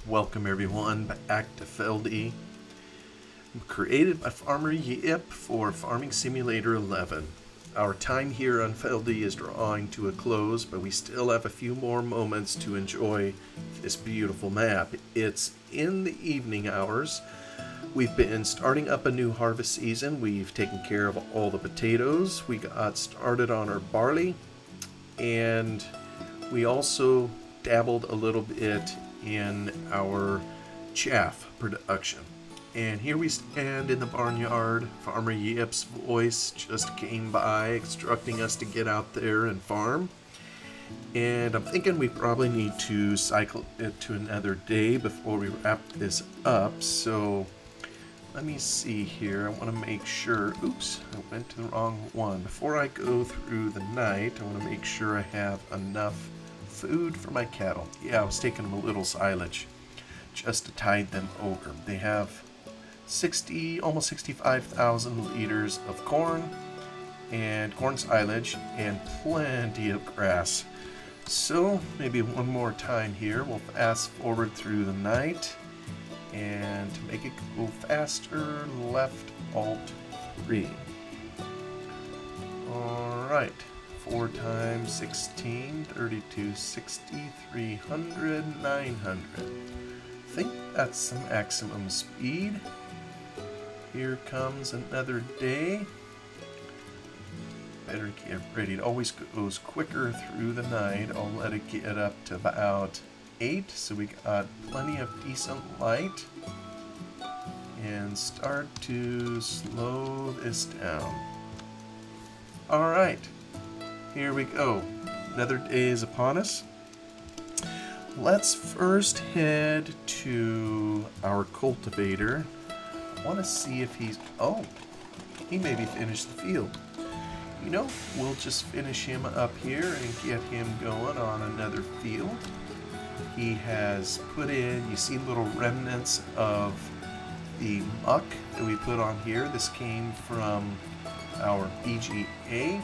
Welcome everyone back to Feldy, created by Farmer Yip for Farming Simulator 11. Our time here on Feldy is drawing to a close, but we still have a few more moments to enjoy this beautiful map. It's in the evening hours. We've been starting up a new harvest season. We've taken care of all the potatoes. We got started on our barley, and we also dabbled a little bit in our chaff production. And here we stand in the barnyard. Farmer Yip's voice just came by instructing us to get out there and farm. And I'm thinking we probably need to cycle it to another day before we wrap this up. So let me see here. I want to make sure, oops, I went to the wrong one. Before I go through the night, I want to make sure I have enough food for my cattle. Yeah, I was taking them a little silage just to tide them over. They have almost 65,000 liters of corn and corn silage and plenty of grass. So maybe one more time here. We'll fast forward through the night, and to make it go faster, left Alt 3. Alright. 4 times 16, 32, 60, 300, 900. I think that's the maximum speed. Here comes another day. Better get ready. It always goes quicker through the night. I'll let it get up to about 8, so we got plenty of decent light. And start to slow this down. Alright. Here we go. Another day is upon us. Let's first head to our cultivator. I want to see if he maybe finished the field. You know, we'll just finish him up here and get him going on another field. He has put in, you see little remnants of the muck that we put on here. This came from our BGA.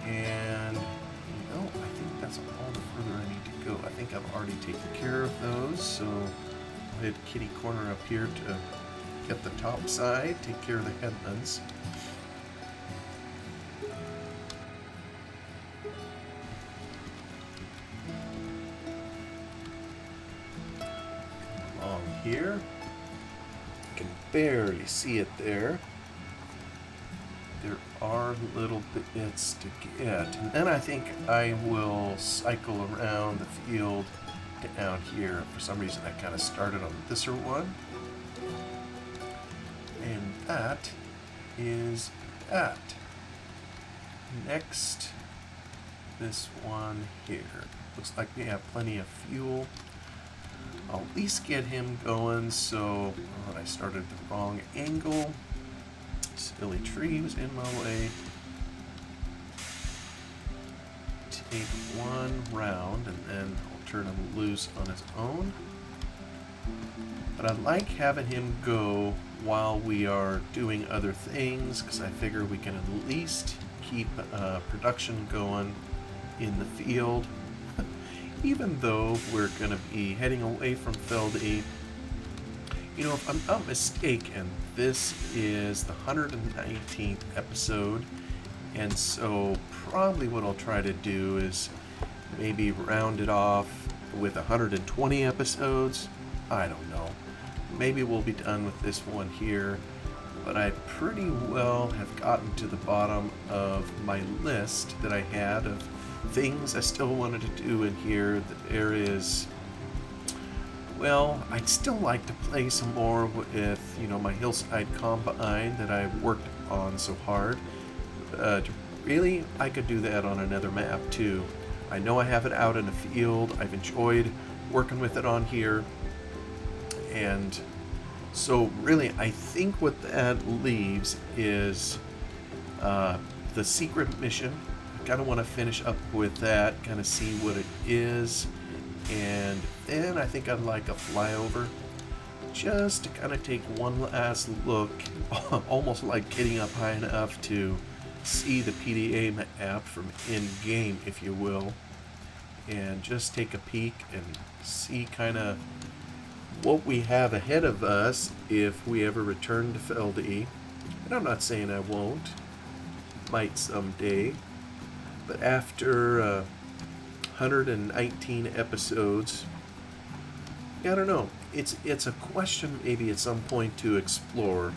And, you know, I think that's all the further I need to go. I think I've already taken care of those, so I'll hit kitty corner up here to get the top side, take care of the headlands. Along here. You can barely see it there. There are little bits to get, and then I think I will cycle around the field down here. For some reason I kind of started on this one, and that is that. Next, this one here. Looks like we have plenty of fuel. I'll at least get him going. So I started the wrong angle. Silly tree was in my way. Take one round and then I'll turn him loose on his own. But I like having him go while we are doing other things, because I figure we can at least keep production going in the field. Even though we're going to be heading away from Feldy. You know, if I'm not mistaken, this is the 119th episode, and so probably what I'll try to do is maybe round it off with 120 episodes. I don't know. Maybe we'll be done with this one here, but I pretty well have gotten to the bottom of my list that I had of things I still wanted to do in here. There is... Well, I'd still like to play some more with, you know, my hillside combine that I worked on so hard. Really, I could do that on another map too. I know I have it out in the field. I've enjoyed working with it on here. And so really, I think what that leaves is the secret mission. I kind of want to finish up with that, kind of see what it is. And then I think I'd like a flyover just to kind of take one last look, almost like getting up high enough to see the PDA map from in-game, if you will, and just take a peek and see kind of what we have ahead of us if we ever return to Feldy. And I'm not saying I won't, might someday, but after 119 episodes, I don't know. It's a question maybe at some point to explore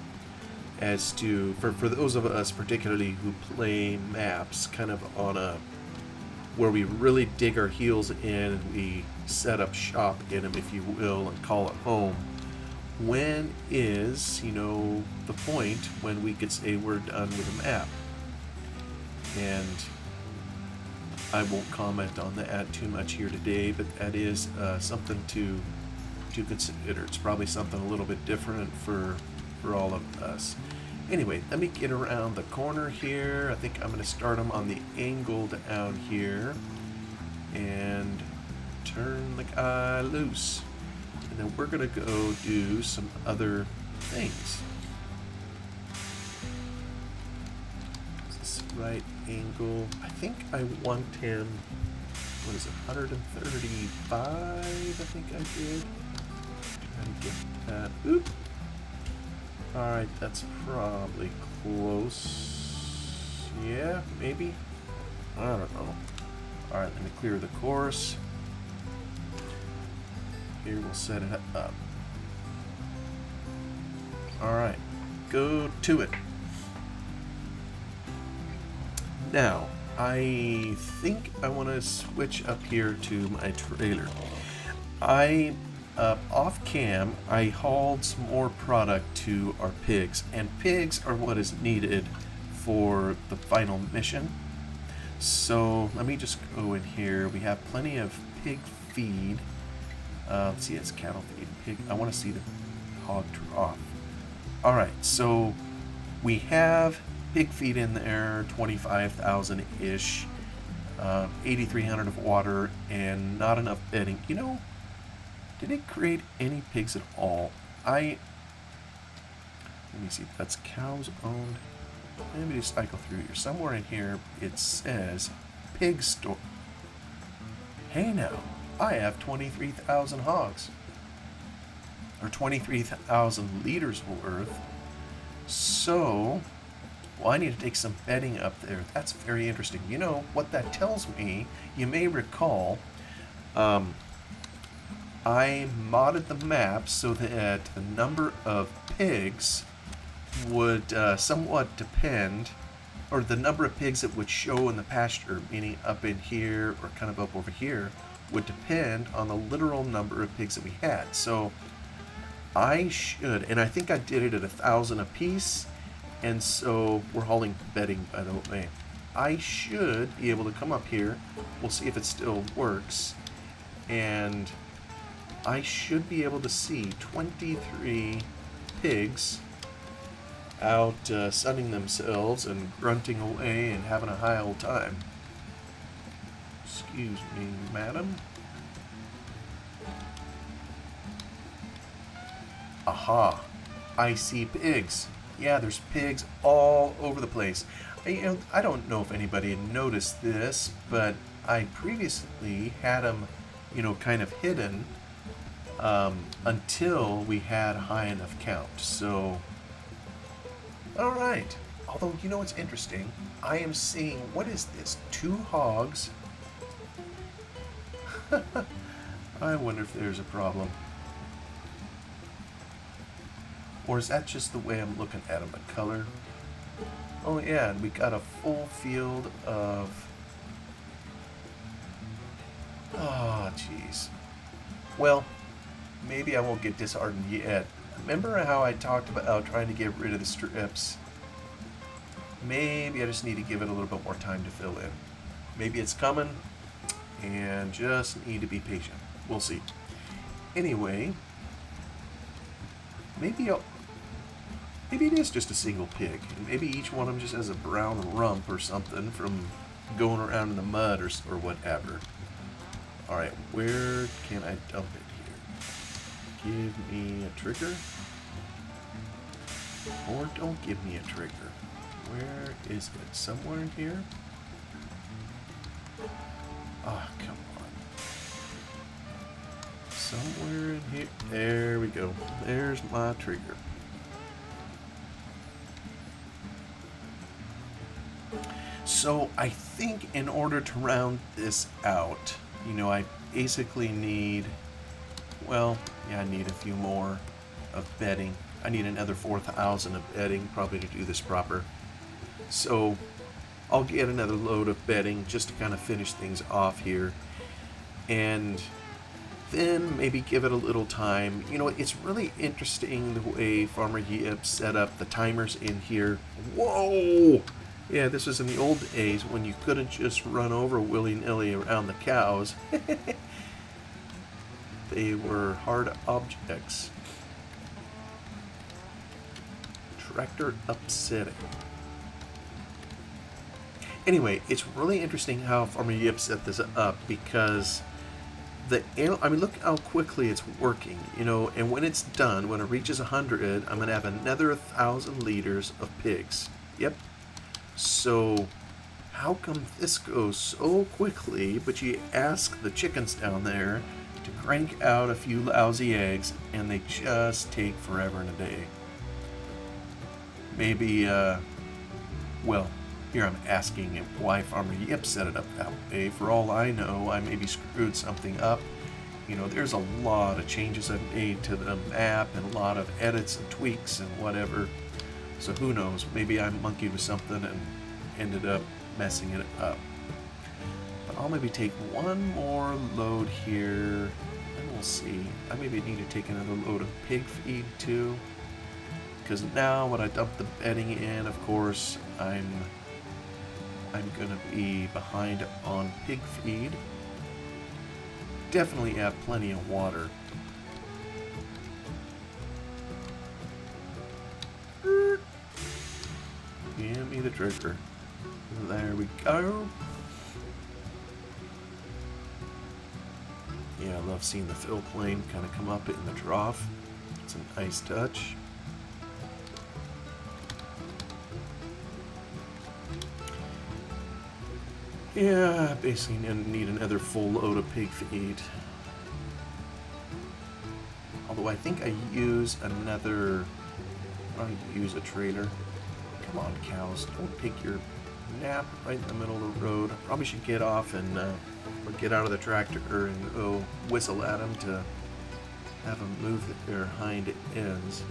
as to, for those of us particularly who play maps kind of on a, where we really dig our heels in and we set up shop in them, if you will, and call it home. When is, the point when we could say we're done with a map? And I won't comment on that too much here today, but that is something to consider. It's probably something a little bit different for all of us. Anyway, let me get around the corner here. I think I'm going to start them on the angle down here and turn the guy loose. And then we're going to go do some other things. Is this right angle? I think I want him, what is it, 135, I think I did. Try to get that. Oop. Alright, that's probably close. Yeah, maybe? I don't know. Alright, let me clear the course. Here, we'll set it up. Alright, go to it. Now, I think I want to switch up here to my trailer. Off cam, I hauled some more product to our pigs, and pigs are what is needed for the final mission. So let me just go in here. We have plenty of pig feed. Let's see, it's cattle feed. Pig. I want to see the hog trough. All right, so we have pig feed in there, 25,000-ish, 8,300 of water, and not enough bedding. Did it create any pigs at all? Let me see, that's cows owned. Let me just cycle through here. Somewhere in here it says pig store. Hey now, I have 23,000 hogs. Or 23,000 liters worth. So, well, I need to take some bedding up there. That's very interesting. What that tells me, you may recall, I modded the map so that the number of pigs would somewhat depend, or the number of pigs that would show in the pasture, meaning up in here or kind of up over here, would depend on the literal number of pigs that we had. So I should, and I think I did it at 1,000 apiece, and so we're hauling bedding, by the way. I should be able to come up here. We'll see if it still works, and I should be able to see 23 pigs out sunning themselves and grunting away and having a high old time. Excuse me, madam. Aha! I see pigs. Yeah, there's pigs all over the place. I don't know if anybody had noticed this, but I previously had them, kind of hidden until we had a high enough count. So, all right. Although, what's interesting? I am seeing, what is this? 2 hogs? I wonder if there's a problem. Or is that just the way I'm looking at them, the color? Oh yeah, and we got a full field of... Oh, jeez. Well, maybe I won't get disheartened yet. Remember how I talked about trying to get rid of the strips? Maybe I just need to give it a little bit more time to fill in. Maybe it's coming, and just need to be patient. We'll see. Anyway, maybe it is just a single pig, and maybe each one of them just has a brown rump or something from going around in the mud or whatever. All right, where can I dump it here? give me a trigger. Or don't give me a trigger. Where is it? Somewhere in here? Oh, come on. Somewhere in here. There we go. There's my trigger. So I think in order to round this out, you know, I basically need, well, yeah, I need a few more of bedding. I need another 4,000 of bedding probably to do this proper. So I'll get another load of bedding just to kind of finish things off here. And then maybe give it a little time. You know, it's really interesting the way Farmer Yip set up the timers in here. Whoa! Yeah, this was in the old days when you couldn't just run over willy-nilly around the cows. They were hard objects. Tractor upsetting. Anyway, it's really interesting how Farmer Yip set this up because I mean, look how quickly it's working, you know, and when it's done, when it reaches 100, I'm going to have another 1,000 liters of pigs. Yep. So, how come this goes so quickly, but you ask the chickens down there to crank out a few lousy eggs, and they just take forever and a day? Maybe, well, here I'm asking why Farmer Yip set it up that way. For all I know, I maybe screwed something up. You know, there's a lot of changes I've made to the map and a lot of edits and tweaks and whatever. So who knows, maybe I monkeyed with something and ended up messing it up. But I'll maybe take one more load here, and we'll see. I maybe need to take another load of pig feed too. Because now when I dump the bedding in, of course, I'm gonna be behind on pig feed. Definitely have plenty of water. Give me the trigger. There we go. Yeah, I love seeing the fill plane kind of come up in the trough. It's a nice touch. Yeah, basically need another full load of pig feed. Although I think I use another... I use a trailer. Come on, cows. Don't take your nap right in the middle of the road. I probably should get off and or get out of the tractor and go whistle at them to have them move their hind ends.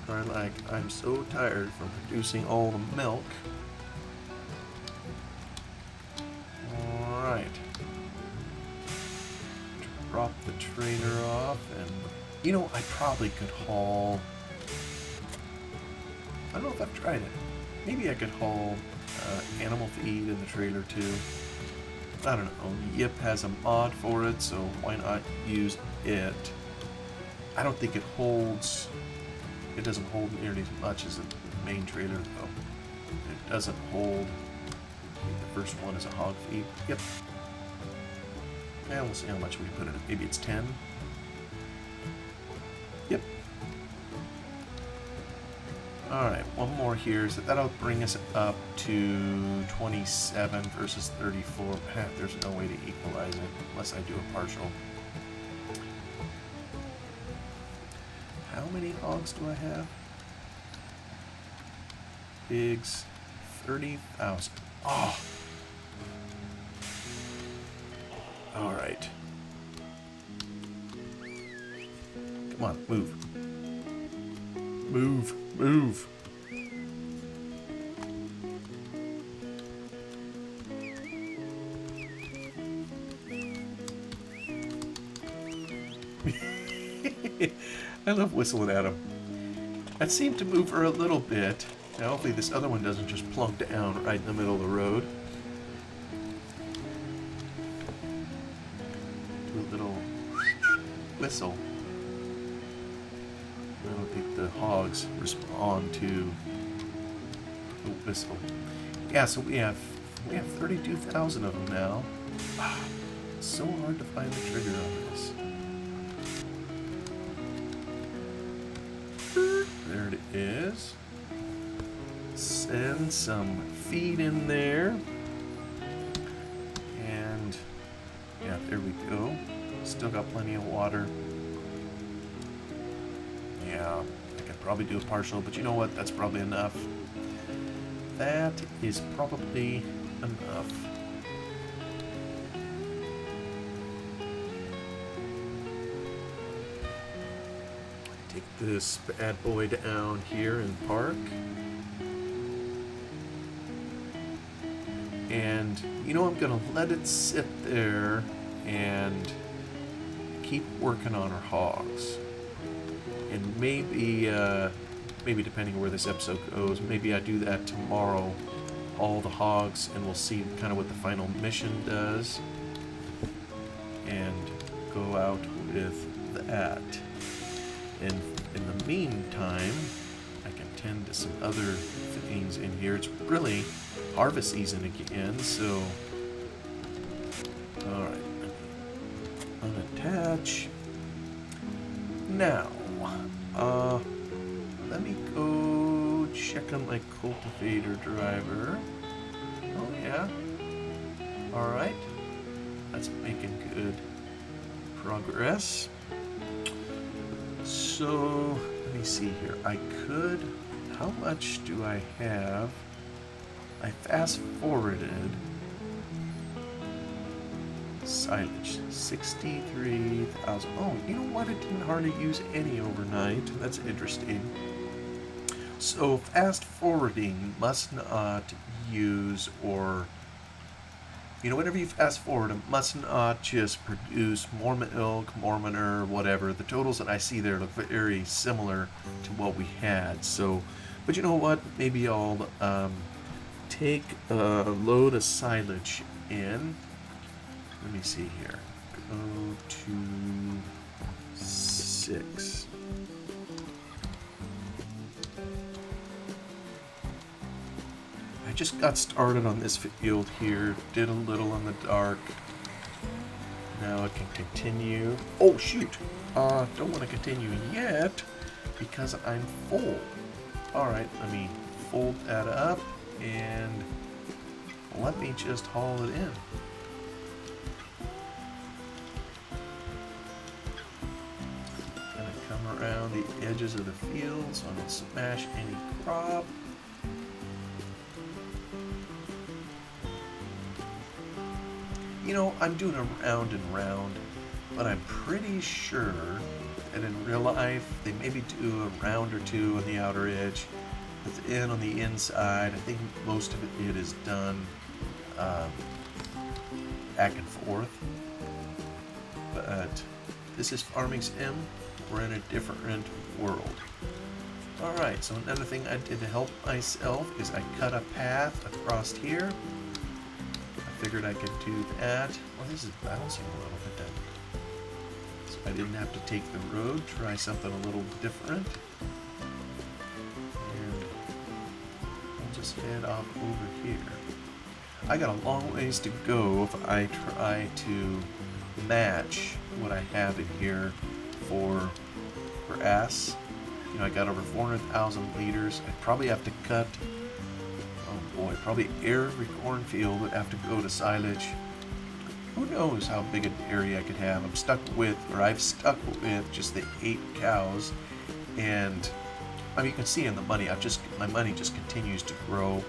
Or like, I'm so tired from producing all the milk. Alright. Drop the trailer off and... You know, I probably could haul... I don't know if I've tried it. Maybe I could haul animal feed in the trailer too. I don't know. Yip has a mod for it, so why not use it? I don't think it holds... It doesn't hold nearly as much as the main trailer, though. It doesn't hold... I think the first one is a hog feed. Yep. Yeah, we'll see how much we can put in it. Maybe it's 10. Yep. Alright, one more here. So that'll bring us up to 27 versus 34. There's no way to equalize it unless I do a partial. How many hogs do I have? Pigs, 30,000. Oh! Alright. Come on, move. Move, move. I love whistling at him. That seemed to move her a little bit. Now hopefully this other one doesn't just plunk down right in the middle of the road. Do a little whistle. I don't think the hogs respond to the whistle. Yeah, so we have 32,000 of them now. It's so hard to find the trigger on this. There it is. Send some feed in there. And yeah, there we go. Still got plenty of water. Yeah, I could probably do a partial, but you know what? That's probably enough. That is probably enough. Take this bad boy down here and park. And you know, I'm gonna let it sit there and keep working on our hogs. And maybe depending on where this episode goes, maybe I do that tomorrow, all the hogs, and we'll see kind of what the final mission does, and go out with that. And in the meantime, I can tend to some other things in here. It's really harvest season again, so alright, unattach. Now, let me go check on my cultivator driver. Oh yeah, alright, that's making good progress. So, let me see here, how much do I have? I fast forwarded silage, 63,000. Oh, you know what? It didn't hardly use any overnight. That's interesting. So fast forwarding must not use, or whenever you fast forward, it must not just produce more milk, more manure, whatever. The totals that I see there look very similar to what we had. So, but you know what? Maybe I'll take a load of silage in. Let me see here. Go to 6. I just got started on this field here. Did a little in the dark. Now I can continue. Oh shoot! Don't want to continue yet because I'm full. Alright, let me fold that up and let me just haul it in. Gonna come around the edges of the field so I don't smash any crop. You know, I'm doing a round and round, but I'm pretty sure that in real life they maybe do a round or two on the outer edge. Within on the inside, I think most of it is done back and forth. But this is Farming Sim. We're in a different world. Alright, so another thing I did to help myself is I cut a path across here. I figured I could do that. Well, this is bouncing a little bit then. So I didn't have to take the road, try something a little different. Just head off over here. I got a long ways to go if I try to match what I have in here for grass. You know, I got over 400,000 liters. I probably have to cut, oh boy, probably every cornfield would have to go to silage. Who knows how big an area I could have. I've stuck with just the 8 cows, and I mean, you can see in the money, my money just continues to grow,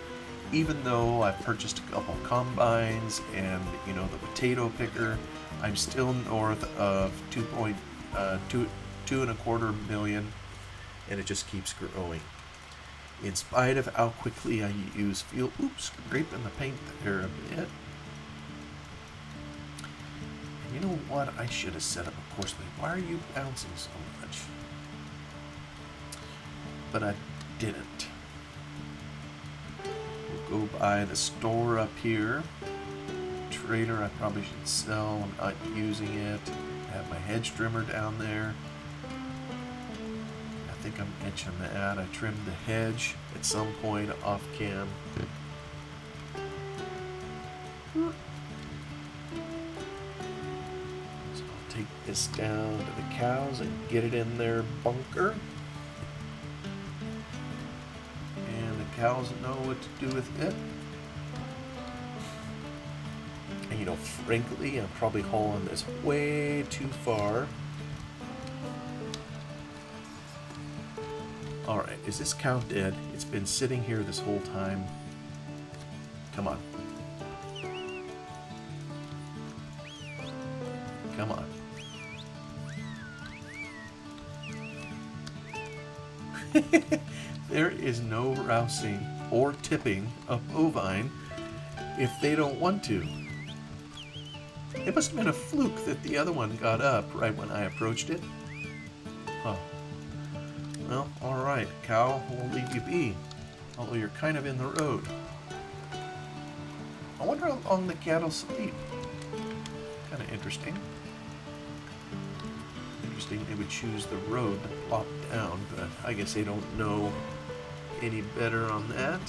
even though I've purchased a couple combines and, you know, the potato picker. I'm still north of 2.25 million, and it just keeps growing. In spite of how quickly I use fuel, scraping the paint there a bit. And you know what? I should have set up a course link. Why are you bouncing so much? But I didn't. We'll go by the store up here. Trailer I probably should sell. I'm not using it. I have my hedge trimmer down there. I think I'm mentioning that. I trimmed the hedge at some point off cam. is down to the cows and get it in their bunker. And the cows know what to do with it. And you know, frankly, I'm probably hauling this way too far. Alright, is this cow dead? It's been sitting here this whole time. Come on. Come on. There is no rousing or tipping a bovine if they don't want to. It must have been a fluke that the other one got up right when I approached it. Huh. Well, alright, cow, we'll leave you be, although you're kind of in the road. I wonder how long the cattle sleep. Kind of interesting. Interesting they would choose the road to plop down, but I guess they don't know any better on that.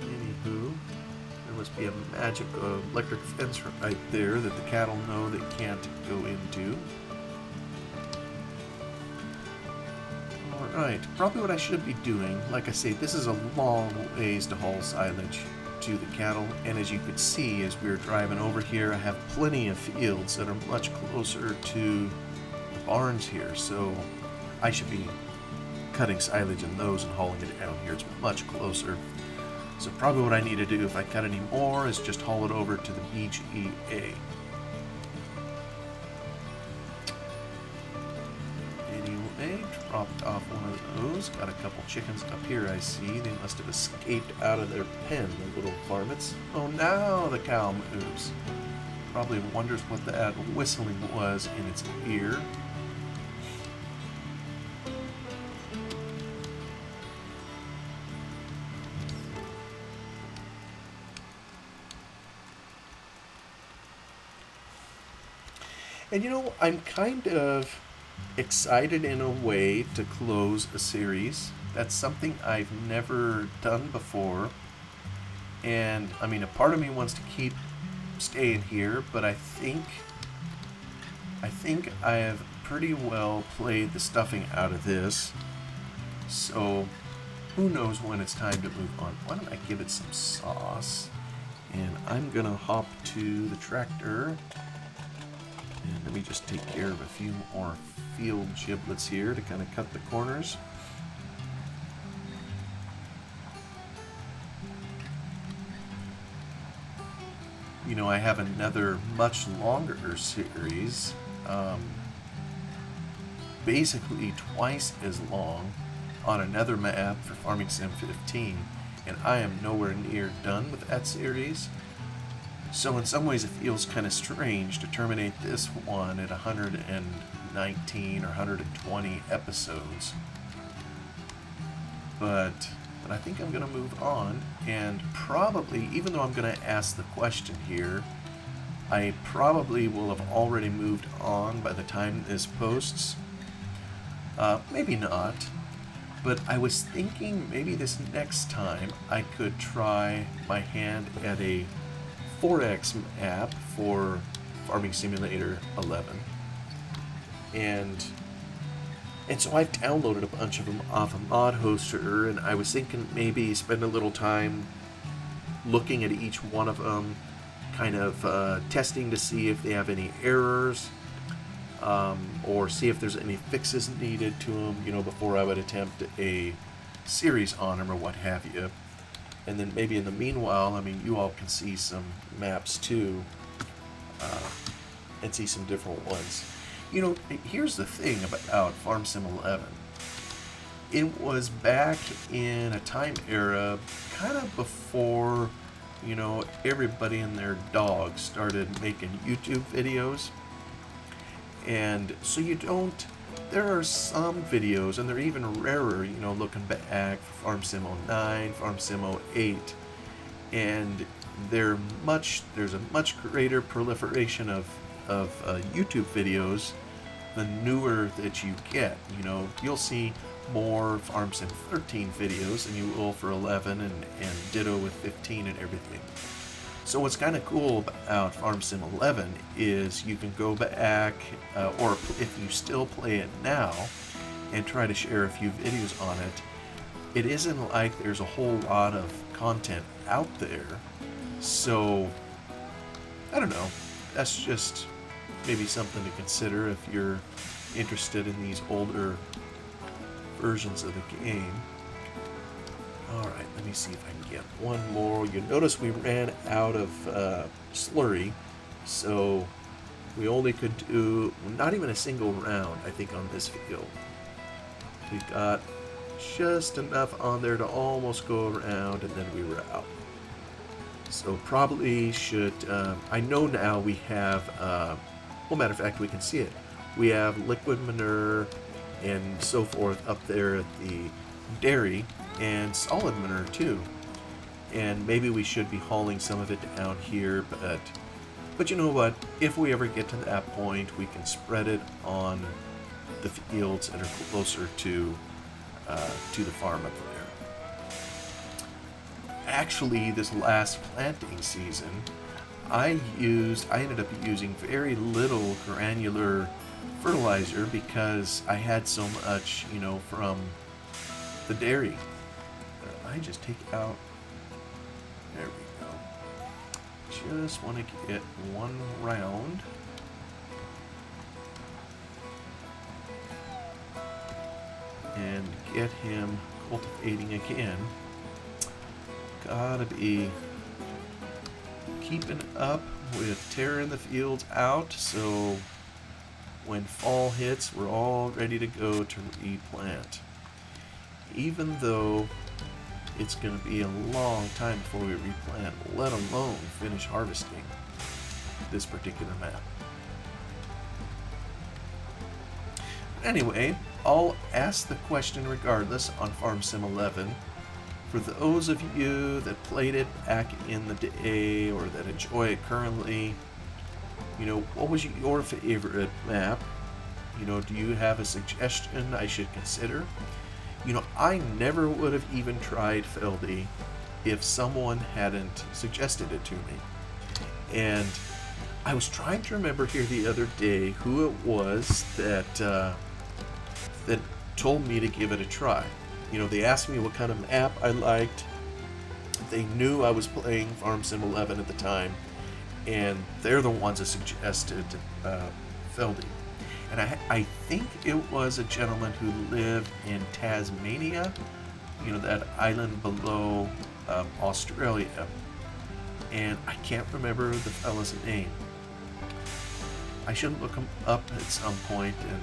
Anywho, there must be a magic electric fence right there that the cattle know they can't go into. Alright, probably what I should be doing, like I say, this is a long ways to haul silage to the cattle, and as you could see as we were driving over here, I have plenty of fields that are much closer to the barns here, so I should be cutting silage in those and hauling it down here. It's much closer. So probably what I need to do if I cut any more is just haul it over to the BGA. Anyway, dropped off one of those. Got a couple chickens up here I see. They must have escaped out of their pen, the little varmints. Oh, now the cow moves. Probably wonders what that whistling was in its ear. And you know, I'm kind of excited in a way to close a series. That's something I've never done before. And I mean, a part of me wants to keep staying here, but I think I have pretty well played the stuffing out of this. So who knows when it's time to move on. Why don't I give it some sauce? And I'm gonna hop to the tractor. And let me just take care of a few more field giblets here to kind of cut the corners. You know, I have another much longer series, basically twice as long, on another map for Farming Sim 15, and I am nowhere near done with that series. So in some ways it feels kind of strange to terminate this one at 119 or 120 episodes. But I think I'm going to move on, and probably, even though I'm going to ask the question here, I probably will have already moved on by the time this posts. Maybe not. But I was thinking maybe this next time I could try my hand at a 4X app for Farming Simulator 11, and so I've downloaded a bunch of them off a mod hoster, and I was thinking maybe spend a little time looking at each one of them, kind of testing to see if they have any errors, or see if there's any fixes needed to them, you know, before I would attempt a series on them or what have you. And then maybe in the meanwhile, I mean, you all can see some maps too, and see some different ones. You know, here's the thing about Farm Sim 11. It was back in a time era kind of before, you know, everybody and their dog started making YouTube videos. And so there are some videos, and they're even rarer, you know, looking back for Farm Sim 09, Farm Sim 08, and there's a much greater proliferation of YouTube videos the newer that you get. You know, you'll see more Farm Sim 13 videos than you will for 11, and ditto with 15 and everything. So what's kind of cool about Farm Sim 11 is you can go back, or if you still play it now, and try to share a few videos on it. It isn't like there's a whole lot of content out there. So, I don't know. That's just maybe something to consider if you're interested in these older versions of the game. Alright, let me see if I can get one more. You notice we ran out of slurry, so we only could do not even a single round, I think, on this field. We got just enough on there to almost go around, and then we were out. So probably should, I know now we have, well, matter of fact, we can see it. We have liquid manure and so forth up there at the dairy, and solid manure too. And maybe we should be hauling some of it down here, but you know what? If we ever get to that point, we can spread it on the fields that are closer to the farm up there. Actually, this last planting season, I ended up using very little granular fertilizer because I had so much, from the dairy. I just take out, there we go. Just want to get one round. And get him cultivating again. Gotta be keeping up with tearing the fields out, so when fall hits, we're all ready to go to replant. Even though it's going to be a long time before we replant, let alone finish harvesting this particular map. Anyway, I'll ask the question regardless on Farm Sim 11. For those of you that played it back in the day or that enjoy it currently, what was your favorite map? Do you have a suggestion I should consider? I never would have even tried Feldy if someone hadn't suggested it to me. And I was trying to remember here the other day who it was that told me to give it a try. They asked me what kind of map I liked. They knew I was playing Farm Sim 11 at the time, and they're the ones that suggested Feldy. And I think it was a gentleman who lived in Tasmania, that island below Australia. And I can't remember the fella's name. I should look him up at some point and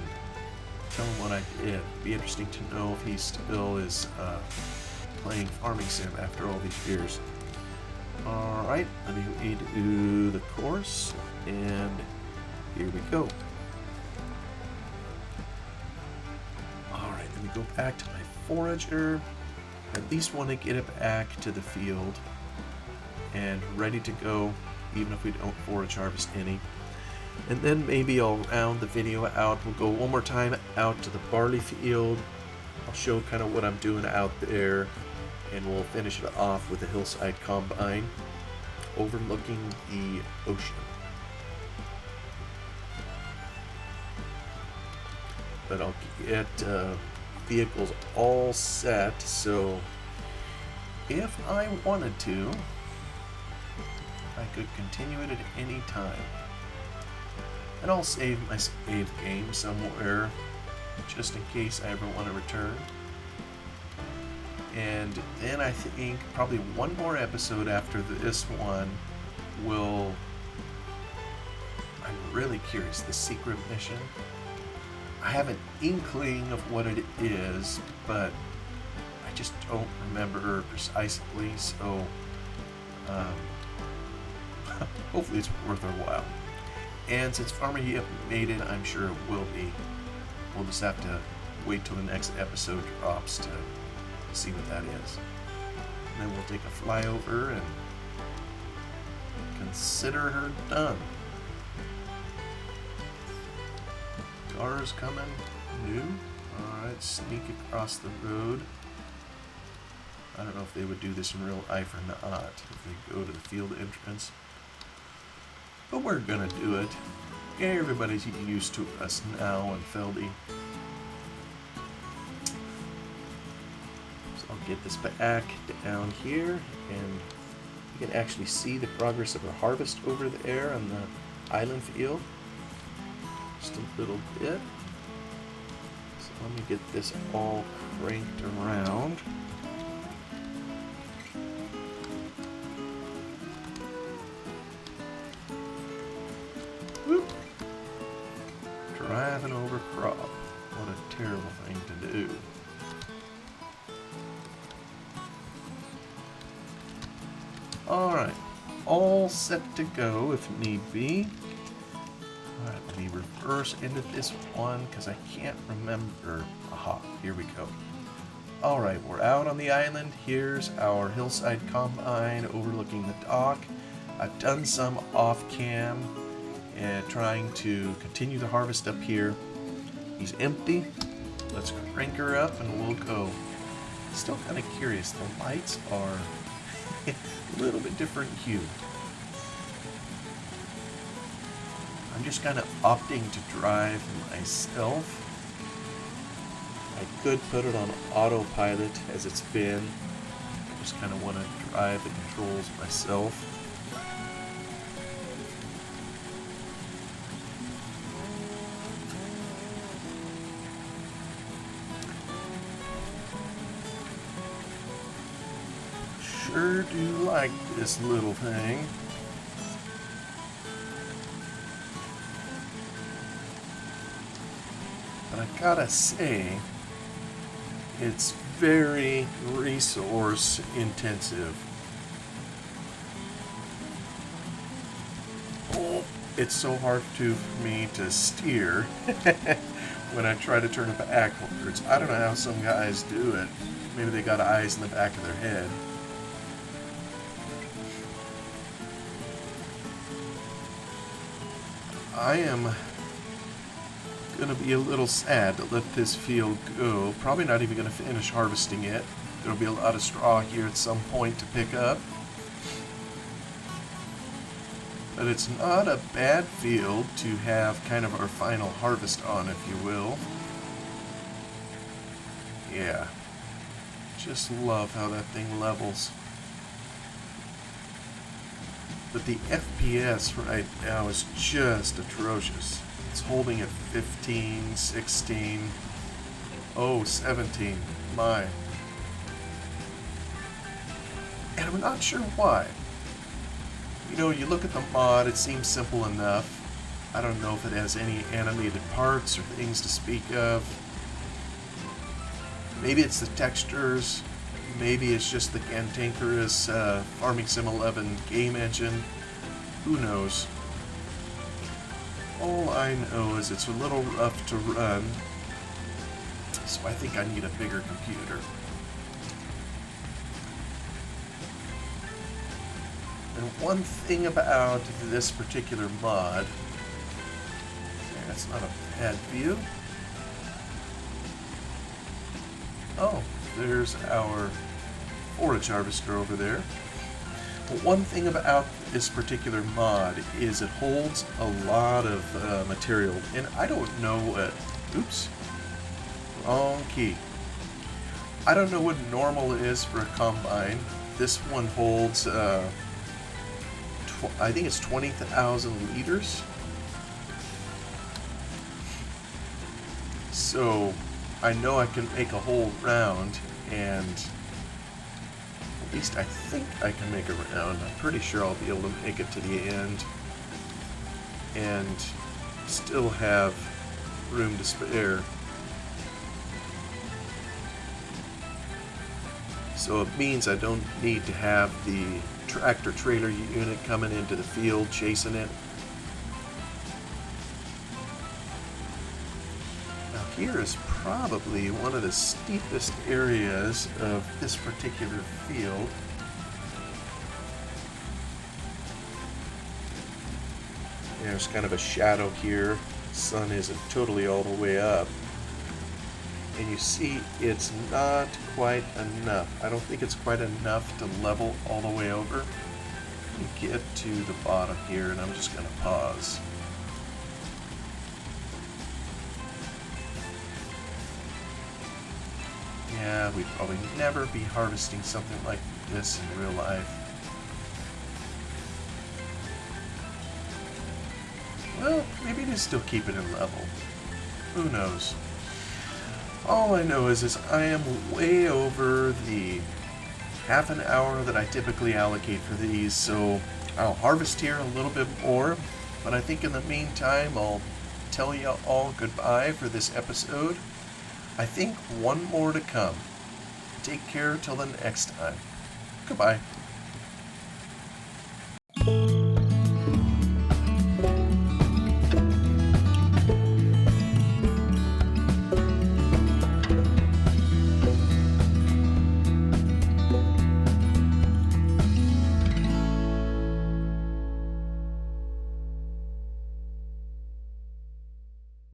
tell him what I did. It'd be interesting to know if he still is playing farming sim after all these years. Alright, let me do the course, and here we go. Alright, let me go back to my forager. I at least want to get it back to the field and ready to go, even if we don't forage harvest any. And then maybe I'll round the video out. We'll go one more time out to the barley field. I'll show kind of what I'm doing out there, and we'll finish it off with the hillside combine overlooking the ocean. But I'll get vehicles all set, so if I wanted to, I could continue it at any time. And I'll save my save game somewhere, just in case I ever want to return. And then I think probably one more episode after this one will... I'm really curious, the secret mission. I have an inkling of what it is, but I just don't remember precisely, so hopefully it's worth our while. And since Farmer Yip made it, I'm sure it will be. We'll just have to wait till the next episode drops to see what that is. And then we'll take a flyover and consider her done. Cars coming, new. Alright, sneak across the road. I don't know if they would do this in real life or not, if they go to the field entrance. But we're gonna do it. Yeah, everybody's used to us now in Feldy. So I'll get this back down here, and you can actually see the progress of our harvest over there on the island field. Just a little bit. So let me get this all cranked around. Whoop. Driving over crop. What a terrible thing to do. Alright, all set to go if need be. Alright, let me reverse into this one because I can't remember. Aha, here we go. Alright, we're out on the island. Here's our hillside combine overlooking the dock. I've done some off-cam and trying to continue the harvest up here. He's empty. Let's crank her up and we'll go. Still kind of curious. The lights are a little bit different hue. I'm just kind of opting to drive myself. I could put it on autopilot as it's been. I just kind of want to drive the controls myself. Sure do like this little thing. But I gotta say, it's very resource intensive. Oh, it's so hard for me to steer when I try to turn it backwards. I don't know how some guys do it. Maybe they got eyes in the back of their head. I am gonna be a little sad to let this field go. Probably not even gonna finish harvesting it. There'll be a lot of straw here at some point to pick up. But it's not a bad field to have kind of our final harvest on, if you will. Yeah. Just love how that thing levels. But the FPS right now is just atrocious. It's holding at 15, 16, oh, 17. My. And I'm not sure why. You know, you look at the mod, it seems simple enough. I don't know if it has any animated parts or things to speak of. Maybe it's the textures. Maybe it's just the cantankerous Farming Sim 11 game engine. Who knows? All I know is it's a little rough to run, so I think I need a bigger computer. And one thing about this particular mod, that's not a bad view. Oh, there's our forage harvester over there. But one thing about this particular mod is it holds a lot of material, and I don't know what, oops, wrong key. I don't know what normal is for a combine. This one holds, I think it's 20,000 liters. So I know I can make a whole round, and at least I think I can make a round. I'm pretty sure I'll be able to make it to the end and still have room to spare. So it means I don't need to have the tractor trailer unit coming into the field chasing it. Now here is probably one of the steepest areas of this particular field. There's kind of a shadow here. The sun isn't totally all the way up. And you see it's not quite enough. I don't think it's quite enough to level all the way over. Let me get to the bottom here, and I'm just going to pause. Yeah, we'd probably never be harvesting something like this in real life. Well, maybe they still keep it in level. Who knows? All I know is I am way over the half an hour that I typically allocate for these, so I'll harvest here a little bit more, but I think in the meantime I'll tell you all goodbye for this episode. I think one more to come. Take care till the next time. Goodbye.